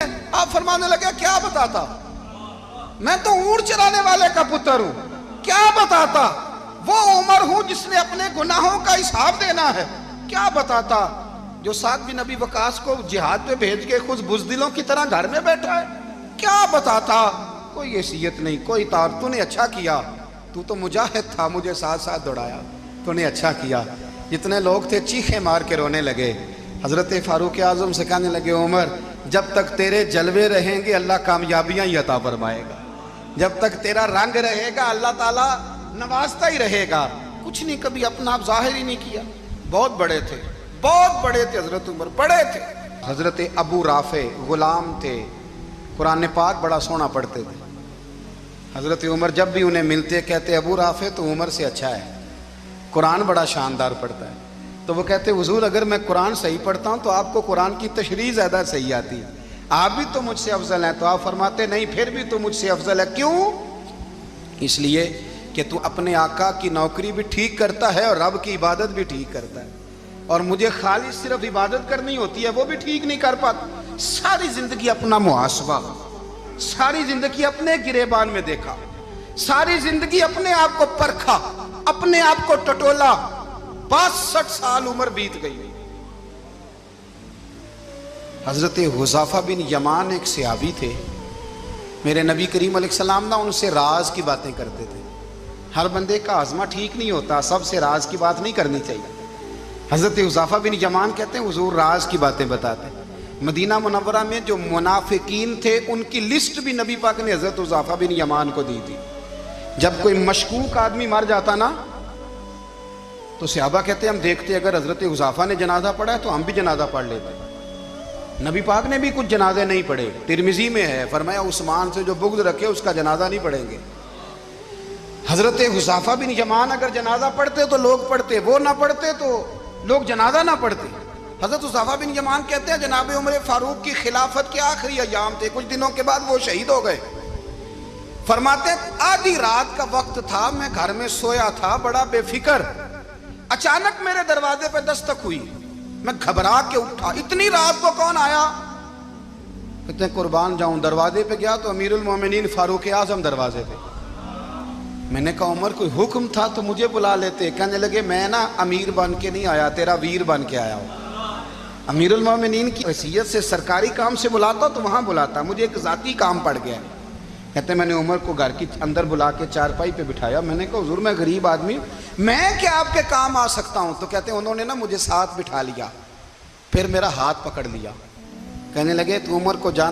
आप फरमाने लगे क्या बताता, मैं तो ऊंट चराने वाले का पुत्र हूं, क्या बताता। वो उमर हूं जिसने अपने गुनाहों का हिसाब देना है, क्या बताता। जो साद बिन नबी वकास को जिहाद पे भेज के खुद बुज़दिलों की तरह घर में बैठा है, क्या बताता। कोई हैसियत नहीं, कोई तार। तूने अच्छा किया, तू तो मुजाहिद था, मुझे साथ साथ दौड़ाया, तूने अच्छा किया। जितने लोग थे चीखे मार के रोने लगे। हजरत फारूक आजम से कहने लगे, उमर जब तक तेरे जलवे रहेंगे अल्लाह कामयाबियां ही अता फरमाएगा, जब तक तेरा रंग रहेगा अल्लाह ताला नवाजता ही रहेगा। कुछ नहीं, कभी अपना आप जाहिर ही नहीं किया। बहुत बड़े थे, बहुत बड़े थे हजरत उमर, बड़े थे। हजरत अबू राफे गुलाम थे, कुरान पाक बड़ा सोना पढ़ते थे। हजरत उमर जब भी उन्हें मिलते कहते अबू राफे तो उमर से अच्छा है, कुरान बड़ा शानदार पढ़ता है। तो वो कहते हुजूर अगर मैं कुरान सही पढ़ता हूँ तो आपको कुरान की तशरीह ज़्यादा सही आती है, आप भी तो मुझसे अफजल हैं। तो आप फरमाते नहीं, फिर भी तो मुझसे अफजल है। क्यों? इसलिए कि तू अपने आका की नौकरी भी ठीक करता है और रब की इबादत भी ठीक करता है, और मुझे खाली सिर्फ इबादत करनी होती है, वो भी ठीक नहीं कर पाता। सारी जिंदगी अपना मुहासबा, सारी जिंदगी अपने गिरेबान में देखा, सारी जिंदगी अपने आप को परखा, अपने आप को टटोला। 62 साल उम्र बीत गई। हजरत हुज़ाफा बिन यमान एक सहाबी थे, मेरे नबी करीम अलैहिस्सलाम ना उनसे राज की बातें करते थे। हर बंदे का आज़मा ठीक नहीं होता, सबसे राज की बात नहीं करनी चाहिए। हजरत हुज़ाफा बिन यमान कहते हैं हुजूर राज की बातें बताते। मदीना मुनव्वरा में जो मुनाफिकीन थे उनकी लिस्ट भी नबी पाक ने हजरत हुज़ाफा बिन यमान को दी थी। जब कोई मशकूक आदमी मर जाता ना तो सहाबा कहते हम देखते अगर हजरत हुज़ाफा ने जनाजा पढ़ा है तो हम भी जनाजा पढ़ लेते। नबी पाक ने भी कुछ जनाजे नहीं पढ़े, तिरमिजी में है, फरमाया उस्मान से जो बुग़्ज़ रखे उसका जनाजा नहीं पढ़ेंगे। हजरत हुज़ाफा बिन यमान अगर जनाजा पढ़ते तो लोग पढ़ते, वो ना पढ़ते तो लोग जनाजा ना पढ़ते। हजरत हुज़ाफा बिन यमान कहते हैं जनाब उमर फारूक की खिलाफत के आखिरी अय्याम थे, कुछ दिनों के बाद वो शहीद हो गए। फरमाते आधी रात का वक्त था, मैं घर में सोया था बड़ा बेफिक्र, अचानक मेरे दरवाजे पे दस्तक हुई, मैं घबरा के उठा, इतनी रात को कौन आया? कहते कुर्बान जाऊं, दरवाजे पे गया तो अमीरुल मोमिनीन फारूक आजम दरवाजे पे। मैंने कहा उमर कोई हुक्म था तो मुझे बुला लेते। कहने लगे मैं ना अमीर बन के नहीं आया, तेरा वीर बन के आया हूं। अमीरुल मोमिनीन की हैसियत से सरकारी काम से बुलाता तो वहां बुलाता, मुझे एक जाती काम पड़ गया। कहते मैंने उमर को घर की अंदर बुला के चारपाई पे बिठाया, मैंने कहा हुजूर मैं गरीब आदमी, मैं क्या आपके काम आ सकता हूं? तो कहते उन्होंने ना मुझे साथ बिठा लिया, फिर मेरा हाथ पकड़ लिया, कहने लगे तू उमर को जान